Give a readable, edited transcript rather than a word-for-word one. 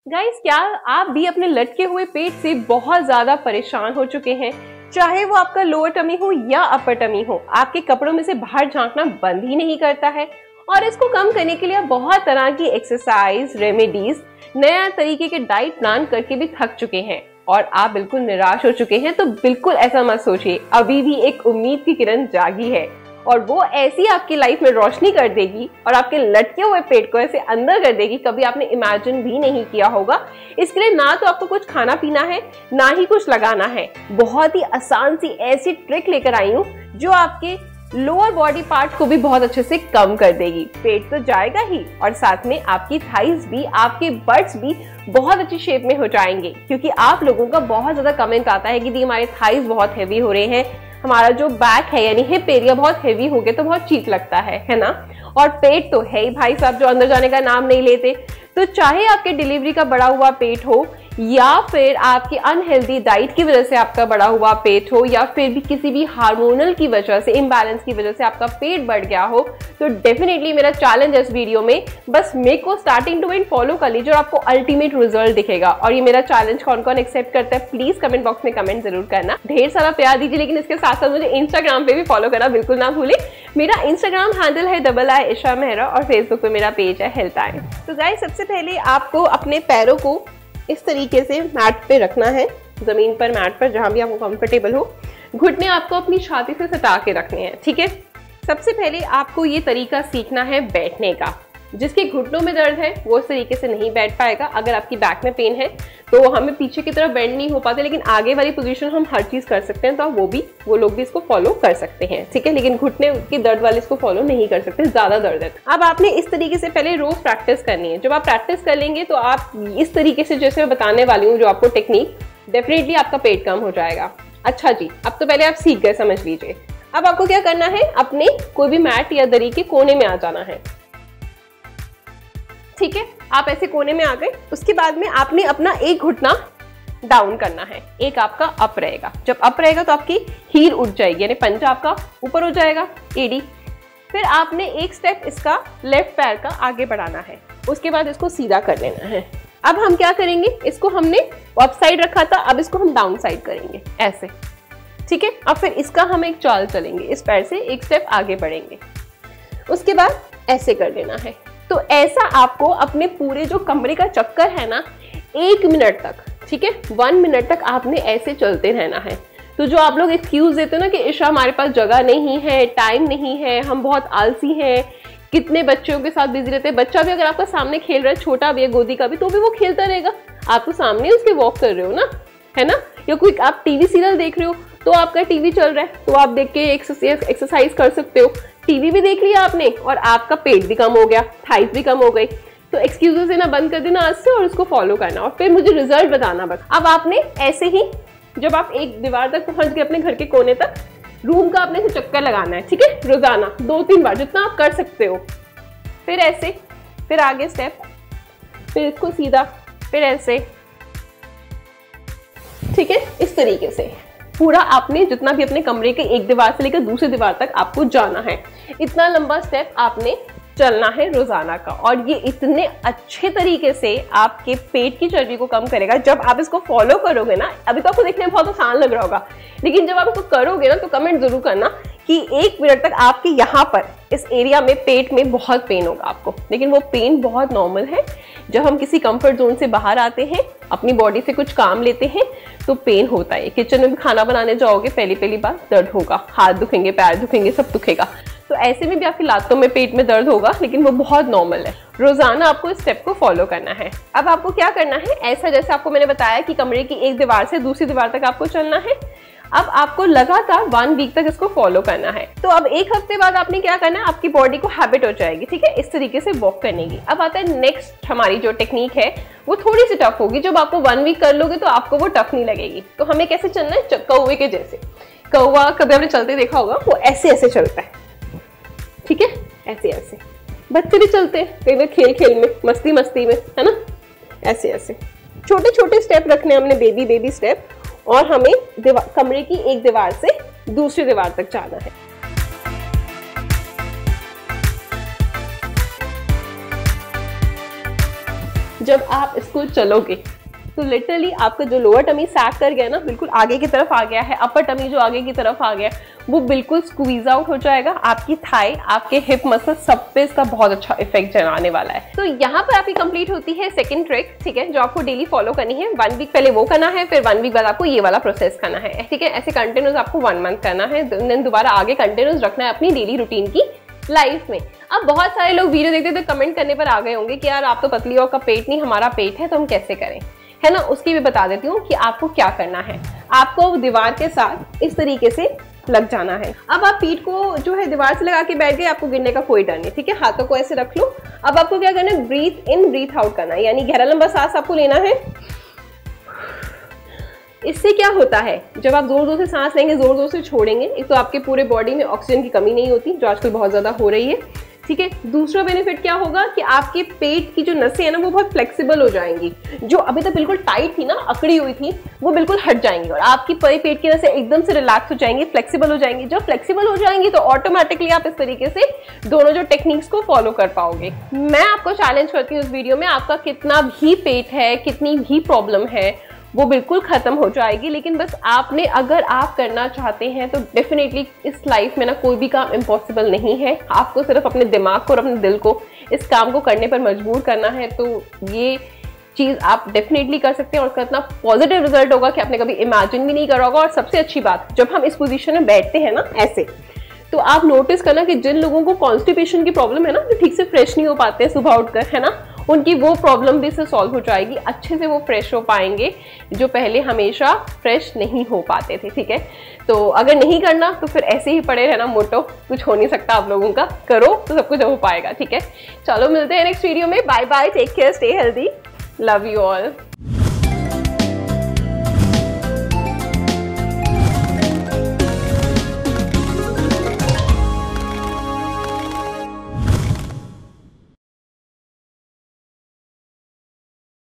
Guys, क्या आप भी अपने लटके हुए पेट से बहुत ज्यादा परेशान हो चुके हैं? चाहे वो आपका लोअर टमी हो या अपर टमी हो, आपके कपड़ों में से बाहर झांकना बंद ही नहीं करता है। और इसको कम करने के लिए आप बहुत तरह की एक्सरसाइज, रेमेडीज, नया तरीके के डाइट प्लान करके भी थक चुके हैं और आप बिल्कुल निराश हो चुके हैं। तो बिल्कुल ऐसा मत सोचिए, अभी भी एक उम्मीद की किरण जागी है और वो ऐसी आपकी लाइफ में रोशनी कर देगी और आपके लटके हुए पेट को ऐसे अंदर कर देगी, कभी आपने इमेजिन भी नहीं किया होगा। इसके लिए ना तो आपको कुछ खाना पीना है, ना ही कुछ लगाना है। बहुत ही आसान सी ऐसी ट्रिक लेकर आई हूँ जो आपके लोअर बॉडी पार्ट को भी बहुत अच्छे से कम कर देगी। पेट तो जाएगा ही और साथ में आपकी थाइज भी, आपके बट्स भी बहुत अच्छी शेप में हो जाएंगे। क्योंकि आप लोगों का बहुत ज्यादा कमेंट आता है कि दी हमारे थाइज बहुत हैवी हो रहे हैं, हमारा जो बैक है यानी हिप एरिया बहुत हैवी हो गया तो बहुत चीप लगता है ना। और पेट तो है ही भाई साहब जो अंदर जाने का नाम नहीं लेते। तो चाहे आपके डिलीवरी का बढ़ा हुआ पेट हो या फिर आपकी अनहेल्दी डाइट की वजह से आपका बढ़ा हुआ पेट हो या फिर भी किसी भी हार्मोनल की वजह से, इम्बैलेंस की वजह से आपका पेट बढ़ गया हो, तो डेफिनेटली मेरा चैलेंज है इस वीडियो में, बस मेरे को स्टार्टिंग टू एंड फॉलो कर लीजिए और आपको अल्टीमेट रिजल्ट दिखेगा। और ये मेरा चैलेंज कौन कौन एक्सेप्ट करता है प्लीज कमेंट बॉक्स में कमेंट जरूर करना, ढेर सारा प्यार दीजिए। लेकिन इसके साथ साथ मुझे इंस्टाग्राम पे भी फॉलो करना बिल्कुल ना भूले। मेरा इंस्टाग्राम हैंडल है _I ईशा मेहरा और फेसबुक पे मेरा पेज है हेल्थ आई। तो गाइस, सबसे पहले आपको अपने पैरों को इस तरीके से मैट पे रखना है, जमीन पर, मैट पर, जहां भी आपको कंफर्टेबल हो। घुटने आपको अपनी छाती से सटा के रखने हैं, ठीक है। सबसे पहले आपको ये तरीका सीखना है बैठने का। जिसके घुटनों में दर्द है वो इस तरीके से नहीं बैठ पाएगा। अगर आपकी बैक में पेन है तो हमें पीछे की तरफ बेंड नहीं हो पाते, लेकिन आगे वाली पोजीशन हम हर चीज कर सकते हैं, तो वो लोग भी इसको फॉलो कर सकते हैं, ठीक है। लेकिन घुटने की दर्द वाले इसको फॉलो नहीं कर सकते, ज्यादा दर्द है। अब आपने इस तरीके से पहले रोज प्रैक्टिस करनी है। जब आप प्रैक्टिस कर लेंगे तो आप इस तरीके से, जैसे मैं बताने वाली हूँ जो आपको टेक्निक, डेफिनेटली आपका पेट कम हो जाएगा। अच्छा जी, अब तो पहले आप सीख गए, समझ लीजिए। अब आपको क्या करना है, अपने कोई भी मैट या दरी के कोने में आ जाना है, ठीक है। आप ऐसे कोने में आ गए। उसके बाद में आपने अपना एक घुटना डाउन करना है, एक आपका अप रहेगा। जब अप रहेगा तो आपकी हील उठ जाएगी, यानी पंजा आपका ऊपर हो जाएगा, एडी। फिर आपने एक स्टेप इसका लेफ्ट पैर का आगे बढ़ाना है, उसके बाद इसको सीधा कर लेना है। अब हम क्या करेंगे, इसको हमने अप साइड रखा था, अब इसको हम डाउन साइड करेंगे ऐसे, ठीक है। अब फिर इसका हम एक चाल चलेंगे, इस पैर से एक स्टेप आगे बढ़ेंगे, उसके बाद ऐसे कर लेना है। तो ऐसा आपको अपने पूरे जो कमरे का चक्कर है ना, 1 मिनट तक, ठीक है, 1 मिनट तक आपने ऐसे चलते रहना है। तो जो आप लोग एक्सक्यूज देते हो ना कि ईशा हमारे पास जगह नहीं है, टाइम नहीं है, हम बहुत आलसी हैं, कितने बच्चों के साथ बिजी रहते हैं। बच्चा भी अगर आपका सामने खेल रहा है, छोटा भी है, गोदी का भी, तो भी वो खेलता रहेगा, आप तो सामने उसके वॉक कर रहे हो ना, है ना। या कोई आप टीवी सीरियल देख रहे हो तो आपका टीवी चल रहा है तो आप देख के एक्सरसाइज कर सकते हो। टीवी भी देख लिया आपने और आपका पेट भी कम हो गया, थाइस भी कम हो गई। तो एक्सक्यूजेस देना बंद कर देना आज से और उसको फॉलो करना और फिर मुझे रिजल्ट बताना बस। अब आपने ऐसे ही, जब आप एक दीवार तक पहुंच गए अपने घर के कोने तक, रूम का आपने से चक्कर लगाना है, ठीक है, रोजाना 2-3 बार, जितना आप कर सकते हो। फिर ऐसे, फिर आगे स्टेप, फिर इसको सीधा, फिर ऐसे, ठीक है। इस तरीके से पूरा आपने जितना भी अपने कमरे के एक दीवार से लेकर दूसरी दीवार तक आपको जाना है, इतना लंबा स्टेप आपने चलना है रोजाना का। और ये इतने अच्छे तरीके से आपके पेट की चर्बी को कम करेगा। जब आप इसको फॉलो करोगे ना, अभी तो आपको देखने में बहुत आसान लग रहा होगा, लेकिन जब आप इसको करोगे ना तो कमेंट जरूर करना कि 1 मिनट तक आपके यहाँ पर इस एरिया में, पेट में बहुत पेन होगा आपको। लेकिन वो पेन बहुत नॉर्मल है। जब हम किसी कंफर्ट जोन से बाहर आते हैं, अपनी बॉडी से कुछ काम लेते हैं तो पेन होता है। किचन में भी खाना बनाने जाओगे, पहली बार दर्द होगा, हाथ दुखेंगे, पैर दुखेंगे, सब दुखेगा। तो ऐसे में भी आपकी लातों में, पेट में दर्द होगा, लेकिन वो बहुत नॉर्मल है। रोजाना आपको इस स्टेप को फॉलो करना है। अब आपको क्या करना है, ऐसा जैसे आपको मैंने बताया कि कमरे की एक दीवार से दूसरी दीवार तक आपको चलना है। अब आपको लगातार 1 वीक तक इसको फॉलो करना है। तो अब 1 हफ्ते बाद आपने क्या करना है, आपकी बॉडी को हैबिट हो जाएगी, ठीक है, इस तरीके से वॉक करने की। अब आता है नेक्स्ट, हमारी जो टेक्निक है वो थोड़ी सी टफ होगी। जब आपको 1 वीक कर लोगे तो आपको वो टफ नहीं लगेगी। तो हमें कैसे चलना है, कौवे के जैसे। कौवा कभी आपने चलते देखा होगा, वो ऐसे ऐसे चलता है, ठीक है, ऐसे ऐसे। बच्चे भी चलते हैं कई बार खेल में, मस्ती में, है ना, ऐसे ऐसे छोटे छोटे स्टेप रखने हमने, बेबी स्टेप। और हमें कमरे की एक दीवार से दूसरी दीवार तक जाना है। जब आप इसको चलोगे तो लिटरली आपका जो लोअर टमी सैग कर गया ना, बिल्कुल आगे की तरफ आ गया है, अपर टमी जो आगे की तरफ आ गया वो बिल्कुल स्क्वीज आउट हो जाएगा। आपकी थाई, आपके हिप मसल, सब पे इसका बहुत अच्छा इफेक्ट जमाने वाला है। तो यहाँ पर आपकी कंप्लीट होती है सेकंड ट्रिक, ठीक है, जो आपको डेली फॉलो करनी है। 1 वीक पहले वो करना है, फिर 1 वीक बाद आपको ये वाला प्रोसेस करना है, ठीक है। ऐसे कंटिन्यूस आपको 1 मंथ करना है, देन दोबारा आगे कंटिन्यूस रखना है अपनी डेली रूटीन की लाइफ में। अब बहुत सारे लोग वीडियो देखते तो कमेंट करने पर आ गए होंगे कि यार आप तो पतली और का पेट नहीं, हमारा पेट है, तो हम कैसे करें, है ना। उसकी भी बता देती हूँ कि आपको क्या करना है। आपको दीवार के साथ इस तरीके से लग जाना है। अब आप पीठ को जो है दीवार से लगा के बैठ गए, आपको गिरने का कोई डर नहीं, ठीक है। हाथों को ऐसे रख लो। अब आपको क्या करना है, ब्रीथ इन ब्रीथ आउट करना है, यानी गहरा लंबा सांस आपको लेना है। इससे क्या होता है, जब आप जोर जोर से सांस लेंगे, जोर जोर से छोड़ेंगे, एक तो आपके पूरे बॉडी में ऑक्सीजन की कमी नहीं होती, जो आजकल बहुत ज्यादा हो रही है, ठीक है। दूसरा बेनिफिट क्या होगा कि आपके पेट की जो नसें है ना, वो बहुत फ्लेक्सिबल हो जाएंगी। जो अभी तक बिल्कुल टाइट थी ना, अकड़ी हुई थी, वो बिल्कुल हट जाएंगी और आपकी पेट की नसें एकदम से रिलैक्स हो जाएंगी, फ्लेक्सिबल हो जाएंगी। जब फ्लेक्सिबल हो जाएंगी तो ऑटोमेटिकली आप इस तरीके से दोनों जो टेक्निक्स को फॉलो कर पाओगे। मैं आपको चैलेंज करती हूँ इस वीडियो में, आपका कितना भी पेट है, कितनी भी प्रॉब्लम है, वो बिल्कुल खत्म हो जाएगी। लेकिन बस आपने, अगर आप करना चाहते हैं तो डेफिनेटली इस लाइफ में ना कोई भी काम इम्पॉसिबल नहीं है। आपको सिर्फ अपने दिमाग को और अपने दिल को इस काम को करने पर मजबूर करना है। तो ये चीज आप डेफिनेटली कर सकते हैं और उसका इतना पॉजिटिव रिजल्ट होगा कि आपने कभी इमेजिन भी नहीं करा होगा। और सबसे अच्छी बात, जब हम इस पोजीशन में बैठते हैं ना ऐसे, तो आप नोटिस करना कि जिन लोगों को कॉन्स्टिपेशन की प्रॉब्लम है ना, जो ठीक से फ्रेश नहीं हो पाते हैं सुबह उठकर, है ना, उनकी वो प्रॉब्लम भी इससे सॉल्व हो जाएगी। अच्छे से वो फ्रेश हो पाएंगे जो पहले हमेशा फ्रेश नहीं हो पाते थे, ठीक है। तो अगर नहीं करना तो फिर ऐसे ही पड़े रहना मोटो, कुछ हो नहीं सकता आप लोगों का। करो तो सब कुछ हो पाएगा, ठीक है। चलो मिलते हैं नेक्स्ट वीडियो में। Bye bye, take care, stay healthy, love you all.